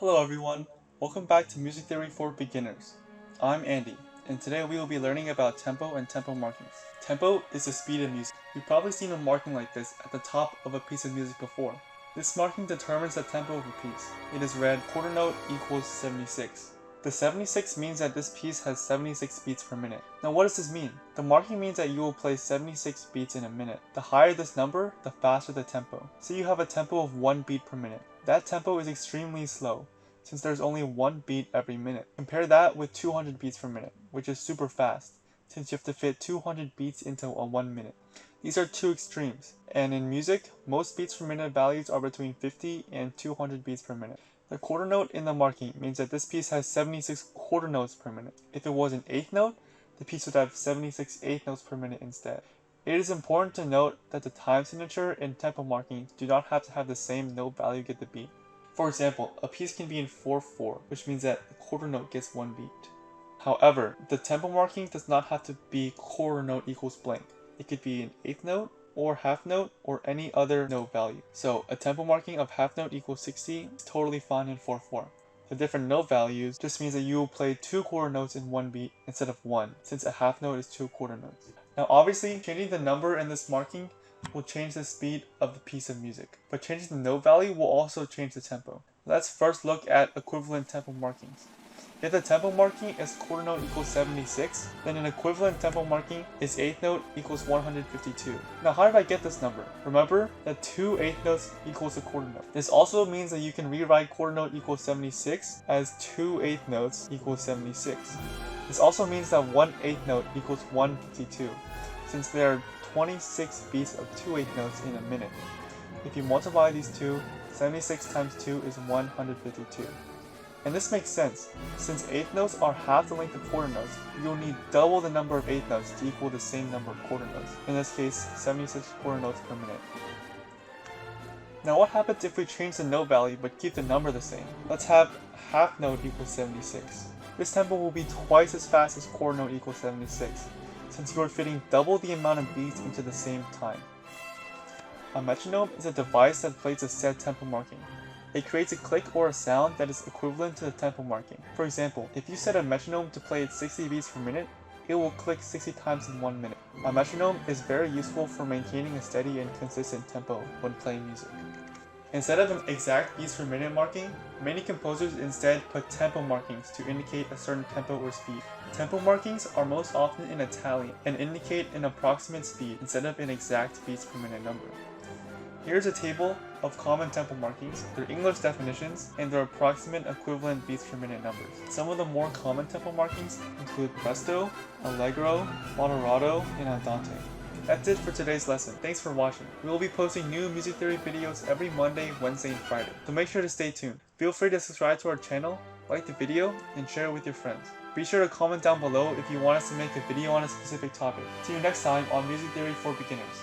Hello everyone, welcome back to Music Theory for Beginners. I'm Andy, and today we will be learning about tempo and tempo markings. Tempo is the speed of music. You've probably seen a marking like this at the top of a piece of music before. This marking determines the tempo of a piece. It is read quarter note equals 76. The 76 means that this piece has 76 beats per minute. Now what does this mean? The marking means that you will play 76 beats in a minute. The higher this number, the faster the tempo. So you have a tempo of 1 beat per minute. That tempo is extremely slow, since there's only 1 beat every minute. Compare that with 200 beats per minute, which is super fast, since you have to fit 200 beats into a 1 minute. These are two extremes, and in music, most beats per minute values are between 50 and 200 beats per minute. The quarter note in the marking means that this piece has 76 quarter notes per minute. If it was an eighth note, the piece would have 76 eighth notes per minute instead. It is important to note that the time signature and tempo markings do not have to have the same note value get the beat. For example, a piece can be in 4/4, which means that the quarter note gets 1 beat. However, the tempo marking does not have to be quarter note equals blank. It could be an eighth note, or half note, or any other note value. So a tempo marking of half note equals 60 is totally fine in 4/4. The different note values just means that you will play 2 quarter notes in 1 beat instead of 1, since a half note is 2 quarter notes. Now obviously, changing the number in this marking will change the speed of the piece of music, but changing the note value will also change the tempo. Let's first look at equivalent tempo markings. If the tempo marking is quarter note equals 76, then an equivalent tempo marking is eighth note equals 152. Now how did I get this number? Remember that 2 eighth notes equals a quarter note. This also means that you can rewrite quarter note equals 76 as 2 eighth notes equals 76. This also means that 1 eighth note equals 152, since there are 26 beats of 2 eighth notes in a minute. If you multiply these two, 76 times 2 is 152. And this makes sense. Since eighth notes are half the length of quarter notes, you'll need double the number of eighth notes to equal the same number of quarter notes. In this case, 76 quarter notes per minute. Now what happens if we change the note value but keep the number the same? Let's have half note equals 76. This tempo will be twice as fast as quarter note equals 76, since you are fitting double the amount of beats into the same time. A metronome is a device that plays a set tempo marking. It creates a click or a sound that is equivalent to the tempo marking. For example, if you set a metronome to play at 60 beats per minute, it will click 60 times in 1 minute. A metronome is very useful for maintaining a steady and consistent tempo when playing music. Instead of an exact beats per minute marking, many composers instead put tempo markings to indicate a certain tempo or speed. Tempo markings are most often in Italian and indicate an approximate speed instead of an exact beats per minute number. Here's a table of common tempo markings, their English definitions, and their approximate equivalent beats per minute numbers. Some of the more common tempo markings include presto, allegro, moderato, and andante. That's it for today's lesson. Thanks for watching. We will be posting new music theory videos every Monday, Wednesday, and Friday, so make sure to stay tuned. Feel free to subscribe to our channel, like the video, and share it with your friends. Be sure to comment down below if you want us to make a video on a specific topic. See you next time on Music Theory for Beginners.